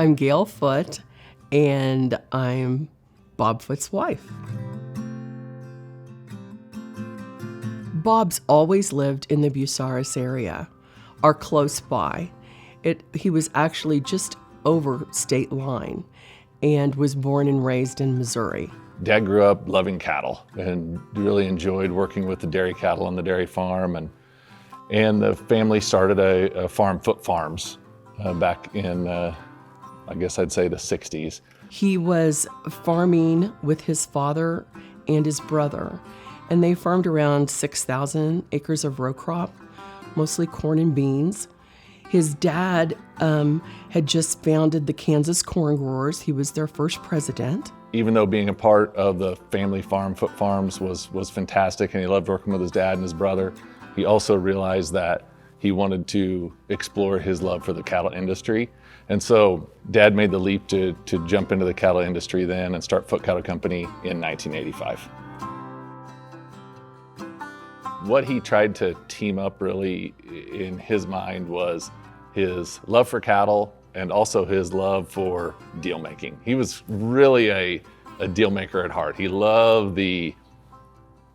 I'm Gail Foote, and I'm Bob Foote's wife. Bob's always lived in the Bucyrus area, or close by. He was actually just over state line and was born and raised in Missouri. Dad grew up loving cattle and really enjoyed working with the dairy cattle on the dairy farm. And the family started a farm, Foote Farms, back in, I guess I'd say the 60s. He was farming with his father and his brother, and they farmed around 6,000 acres of row crop, mostly corn and beans. His dad had just founded the Kansas Corn Growers. He was their first president. Even though being a part of the family farm, Foote Farms, was fantastic, and he loved working with his dad and his brother, he also realized that he wanted to explore his love for the cattle industry. And so Dad made the leap to jump into the cattle industry then and start Foote Cattle Company in 1985. What he tried to team up really in his mind was his love for cattle and also his love for deal making. He was really a deal maker at heart. He loved the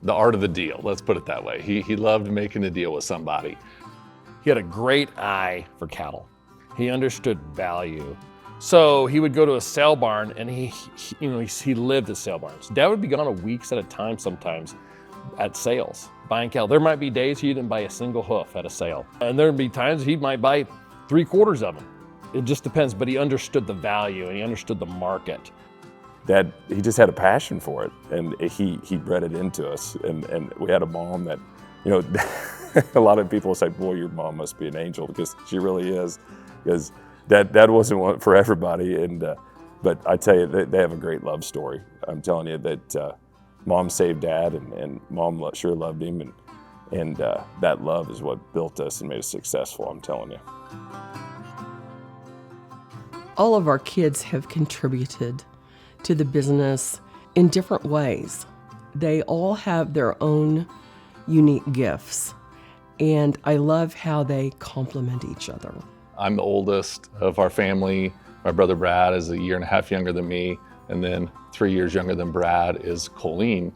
art of the deal, let's put it that way. He loved making a deal with somebody. He had a great eye for cattle. He understood value. So he would go to a sale barn, and he lived at sale barns. Dad would be gone a weeks at a time sometimes at sales, buying cattle. There might be days he didn't buy a single hoof at a sale. And there'd be times he might buy 3/4 of them. It just depends, but he understood the value and he understood the market. Dad, he just had a passion for it, and he bred it into us. And we had a mom that, a lot of people say, boy, your mom must be an angel, because she really is. Because Dad wasn't one for everybody, but I tell you, they have a great love story. I'm telling you that Mom saved Dad, and Mom sure loved him, and that love is what built us and made us successful, I'm telling you. All of our kids have contributed to the business in different ways. They all have their own unique gifts, and I love how they complement each other. I'm the oldest of our family. My brother Brad is 1.5 years younger than me, and then 3 years younger than Brad is Colleen,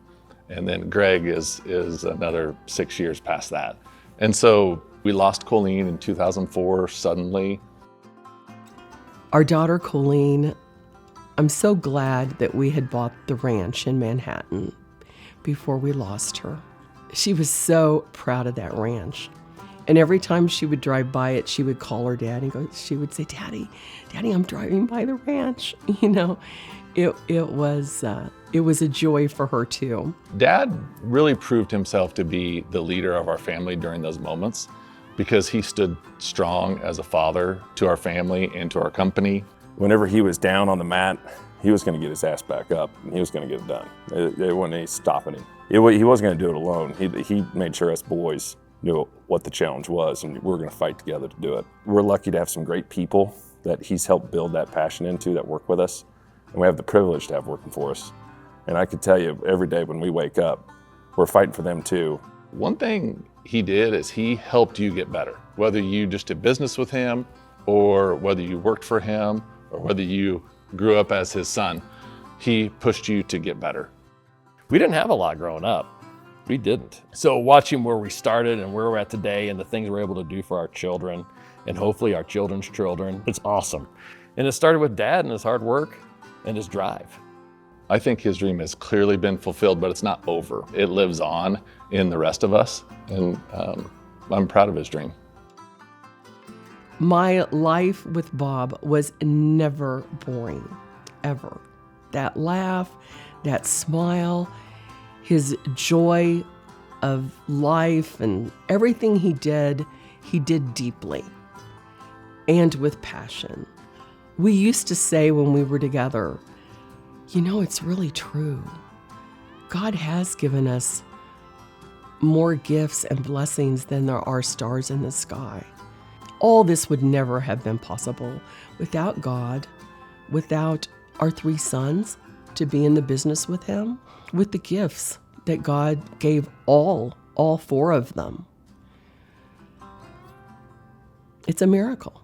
and then Greg is another 6 years past that. And so we lost Colleen in 2004 suddenly. Our daughter Colleen, I'm so glad that we had bought the ranch in Manhattan before we lost her. She was so proud of that ranch. And every time she would drive by it, she would call her dad and she would say, Daddy, I'm driving by the ranch. It was a joy for her too. Dad really proved himself to be the leader of our family during those moments, because he stood strong as a father to our family and to our company. Whenever he was down on the mat, he was going to get his ass back up, and he was going to get it done. There wasn't any stopping him. He wasn't going to do it alone. He made sure us boys knew what the challenge was, and we were going to fight together to do it. We're lucky to have some great people that he's helped build that passion into, that work with us, and we have the privilege to have working for us. And I can tell you, every day when we wake up, we're fighting for them too. One thing he did is he helped you get better, whether you just did business with him, or whether you worked for him, or whether you grew up as his son. He pushed you to get better. We didn't have a lot growing up. We didn't. So watching where we started and where we're at today and the things we're able to do for our children and hopefully our children's children, it's awesome. And it started with Dad and his hard work and his drive. I think his dream has clearly been fulfilled, but it's not over. It lives on in the rest of us, and I'm proud of his dream. My life with Bob was never boring, ever. That laugh, that smile, his joy of life, and everything he did deeply and with passion. We used to say when we were together, it's really true. God has given us more gifts and blessings than there are stars in the sky. All this would never have been possible without God, without our 3 sons to be in the business with him, with the gifts that God gave all 4 of them. It's a miracle.